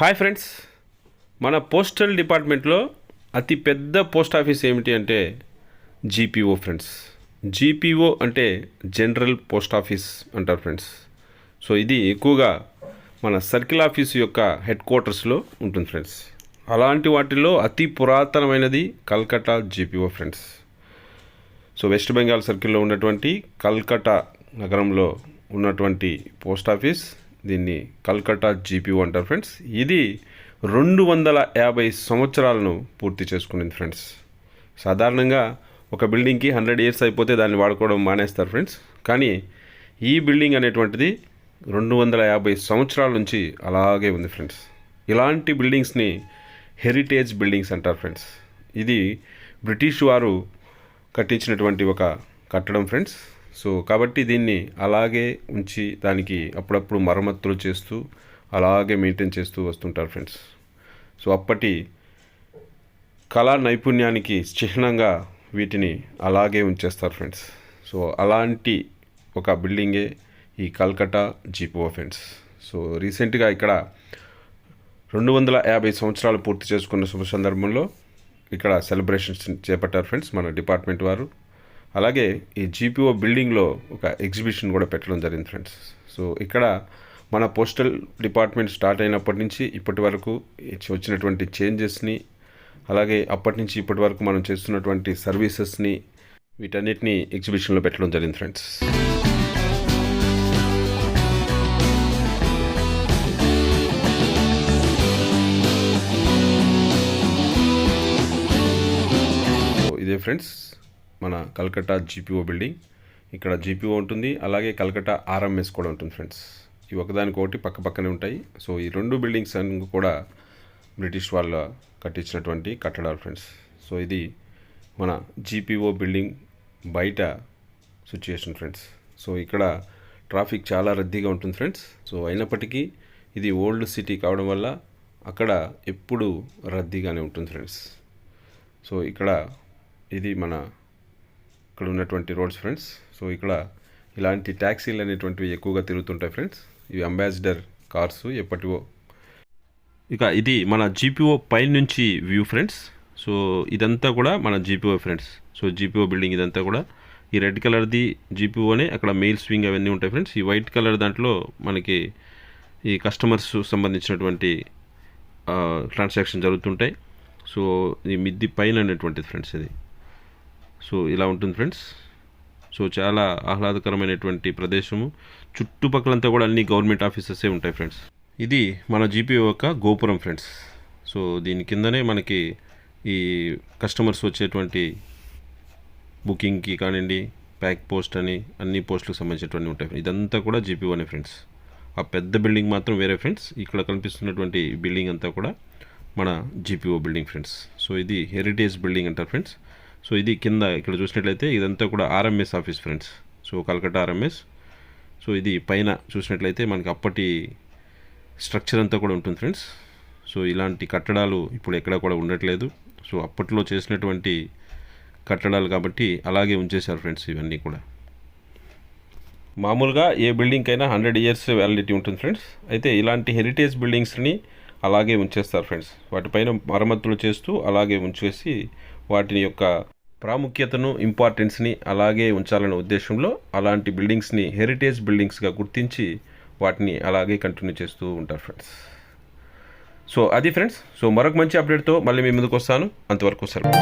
Hi friends, మన postal డిపార్ట్మెంట్లో అతి పెద్ద పోస్ట్ ఆఫీస్ ఏమిటి అంటే జీపీఓ ఫ్రెండ్స్. జీపీఓ అంటే జనరల్ పోస్ట్ ఆఫీస్ అంటారు ఫ్రెండ్స్. సో ఇది ఎక్కువగా మన సర్కిల్ ఆఫీస్ యొక్క హెడ్ క్వార్టర్స్లో ఉంటుంది ఫ్రెండ్స్. అలాంటి వాటిల్లో అతి పురాతనమైనది Calcutta GPO friends. So west Bengal సర్కిల్లో ఉన్నటువంటి కల్కట్టా నగరంలో ఉన్నటువంటి పోస్ట్ ఆఫీస్, దీన్ని కల్కట్టా జీపీఓ అంటారు ఫ్రెండ్స్. ఇది 250 సంవత్సరాలను పూర్తి చేసుకునింది ఫ్రెండ్స్. సాధారణంగా ఒక బిల్డింగ్కి 100 ఇయర్స్ అయిపోతే దాన్ని వాడుకోవడం మానేస్తారు ఫ్రెండ్స్. కానీ ఈ బిల్డింగ్ అనేటువంటిది 250 సంవత్సరాల నుంచి అలాగే ఉంది ఫ్రెండ్స్. ఇలాంటి బిల్డింగ్స్ని హెరిటేజ్ బిల్డింగ్స్ అంటారు ఫ్రెండ్స్. ఇది బ్రిటిష్ వారు కట్టించినటువంటి ఒక కట్టడం ఫ్రెండ్స్. సో కాబట్టి దీన్ని అలాగే ఉంచి దానికి అప్పుడప్పుడు మరమ్మతులు చేస్తూ అలాగే మెయింటైన్ చేస్తూ వస్తుంటారు ఫ్రెండ్స్. సో అప్పటి కళా నైపుణ్యానికి చిహ్నంగా వీటిని అలాగే ఉంచేస్తారు ఫ్రెండ్స్. సో అలాంటి ఒక బిల్డింగే ఈ కల్కట్టా జీపీఓ ఫ్రెండ్స్. సో రీసెంట్గా ఇక్కడ 250 సంవత్సరాలు పూర్తి చేసుకున్న శుభ సందర్భంలో ఇక్కడ సెలబ్రేషన్స్ చేపట్టారు ఫ్రెండ్స్ మన డిపార్ట్మెంట్ వారు. అలాగే ఈ జీపీఓ బిల్డింగ్లో ఒక ఎగ్జిబిషన్ కూడా పెట్టడం జరిగింది ఫ్రెండ్స్. సో ఇక్కడ మన పోస్టల్ డిపార్ట్మెంట్ స్టార్ట్ అయినప్పటి నుంచి ఇప్పటి వరకు వచ్చినటువంటి చేంజెస్ని, అలాగే అప్పటి నుంచి ఇప్పటి వరకు మనం చేస్తున్నటువంటి సర్వీసెస్ని, వీటన్నిటిని ఎగ్జిబిషన్లో పెట్టడం జరిగింది ఫ్రెండ్స్. ఇదే ఫ్రెండ్స్ మన కల్కట్టా జీపీఓ బిల్డింగ్. ఇక్కడ జీపీఓ ఉంటుంది, అలాగే కల్కట్టా ఆర్ఎంఎస్ కూడా ఉంటుంది ఫ్రెండ్స్. ఇవి ఒకదానికొకటి పక్క పక్కనే ఉంటాయి. సో ఈ రెండు బిల్డింగ్స్ అన్ని కూడా బ్రిటిష్ వాళ్ళ కట్టించినటువంటి కట్టడాలు ఫ్రెండ్స్. సో ఇది మన జీపీఓ బిల్డింగ్ బయట సిచ్యుయేషన్ ఫ్రెండ్స్. సో ఇక్కడ ట్రాఫిక్ చాలా రద్దీగా ఉంటుంది ఫ్రెండ్స్. సో అయినప్పటికీ ఇది ఓల్డ్ సిటీ కావడం వల్ల అక్కడ ఎప్పుడు రద్దీగానే ఉంటుంది ఫ్రెండ్స్. సో ఇక్కడ ఇది మన ఇక్కడ ఉన్నటువంటి రోడ్స్ ఫ్రెండ్స్. సో ఇక్కడ ఇలాంటి ట్యాక్సీలు అనేటువంటివి ఎక్కువగా తిరుగుతుంటాయి ఫ్రెండ్స్. ఇవి అంబాసిడర్ కార్స్ ఎప్పటివో. ఇక ఇది మన జీపీఓ పైన నుంచి వ్యూ ఫ్రెండ్స్. సో ఇదంతా కూడా మన GPO friends. So GPO building ఇదంతా కూడా ఈ రెడ్ కలర్ది జీపీఓనే. అక్కడ మెయిల్ స్వింగ్ అవన్నీ ఉంటాయి ఫ్రెండ్స్. ఈ వైట్ కలర్ దాంట్లో మనకి ఈ కస్టమర్స్ సంబంధించినటువంటి ట్రాన్సాక్షన్ జరుగుతుంటాయి. సో ఈ మిద్ది పైన అనేటువంటిది ఫ్రెండ్స్ ఇది. సో ఇలా ఉంటుంది ఫ్రెండ్స్. సో చాలా ఆహ్లాదకరమైనటువంటి ప్రదేశము. చుట్టుపక్కలంతా కూడా అన్ని గవర్నమెంట్ ఆఫీసెసే ఉంటాయి ఫ్రెండ్స్. ఇది మన జీపీఓ యొక్క గోపురం ఫ్రెండ్స్. సో దీని కిందనే మనకి ఈ కస్టమర్స్ వచ్చేటువంటి బుకింగ్కి కానివ్వండి, ప్యాక్ పోస్ట్ అని అన్ని పోస్టులకు సంబంధించినటువంటి ఉంటాయి. ఇదంతా కూడా జీపీఓనే ఫ్రెండ్స్. ఆ పెద్ద బిల్డింగ్ మాత్రం వేరే ఫ్రెండ్స్. ఇక్కడ కనిపిస్తున్నటువంటి బిల్డింగ్ అంతా కూడా మన జీపీఓ బిల్డింగ్ ఫ్రెండ్స్. సో ఇది హెరిటేజ్ బిల్డింగ్ అంటారు ఫ్రెండ్స్. సో ఇది కింద ఇక్కడ చూసినట్లయితే ఇదంతా కూడా RMS office friends. So Calcutta RMS. So ఇది పైన చూసినట్లయితే మనకి అప్పటి స్ట్రక్చర్ అంతా కూడా ఉంటుంది ఫ్రెండ్స్. సో ఇలాంటి కట్టడాలు ఇప్పుడు ఎక్కడ కూడా ఉండట్లేదు. సో అప్పట్లో చేసినటువంటి కట్టడాలు కాబట్టి అలాగే ఉంచేశారు ఫ్రెండ్స్. ఇవన్నీ కూడా మామూలుగా ఏ బిల్డింగ్ అయినా 100 ఇయర్స్ వ్యాలిడిటీ ఉంటుంది ఫ్రెండ్స్. అయితే ఇలాంటి హెరిటేజ్ బిల్డింగ్స్ని అలాగే ఉంచేస్తారు ఫ్రెండ్స్. వాటిపైన మరమ్మతులు చేస్తూ అలాగే ఉంచేసి వాటి యొక్క ప్రాముఖ్యతను, ఇంపార్టెన్స్ని అలాగే ఉంచాలనే ఉద్దేశంలో అలాంటి బిల్డింగ్స్ని హెరిటేజ్ బిల్డింగ్స్గా గుర్తించి వాటిని అలాగే కంటిన్యూ చేస్తూ ఉంటారు ఫ్రెండ్స్. సో అది ఫ్రెండ్స్. సో మరొక మంచి అప్డేట్తో మళ్ళీ మీ ముందుకు వస్తాను. అంతవరకు సెలవు.